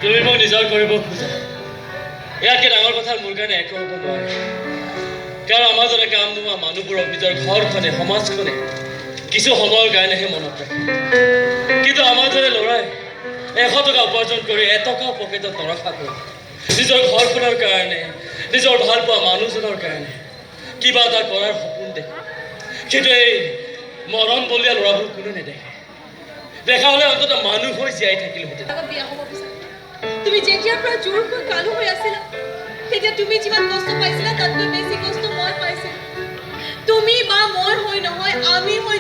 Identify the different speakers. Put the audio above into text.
Speaker 1: তুমি মোক নিজৰ কৰিব খোজা, ইয়াতকৈ ডাঙৰ কথা মোৰ কাৰণে একো হ'ব নোৱাৰে। কাৰণ আমাৰ দৰে কাম নোহোৱা মানুহবোৰক নিজৰ ঘৰখনে সমাজখনে কিছু সময়ৰ কাৰণেহে মনত ৰাখে। কিন্তু আমাৰ দৰে ল'ৰাই 100 টকা উপাৰ্জন কৰি এটকাও পকেটত নৰখাকৈ নিজৰ ঘৰখনৰ কাৰণে, নিজৰ ভাল পোৱা মানুহজনৰ কাৰণে কিবা এটা কৰাৰ সপোন দেখে। কিন্তু এই মৰম বলীয়া ল'ৰাবোৰ কোনো নেদেখে। দেখা হ'লে অন্তত মানুহ হৈ জীয়াই থাকিলোহেঁতেন।
Speaker 2: বিয়া হ'ব বিচাৰে। তুমি যেতিয়াৰ পৰা জোৰকৈ কালু হৈ আছিলা, তেতিয়া তুমি যিমান কষ্ট পাইছিলা তাতকৈ বেছি কষ্ট মই পাইছিলো। তুমি বা মই হৈ নহয়, আমি হৈ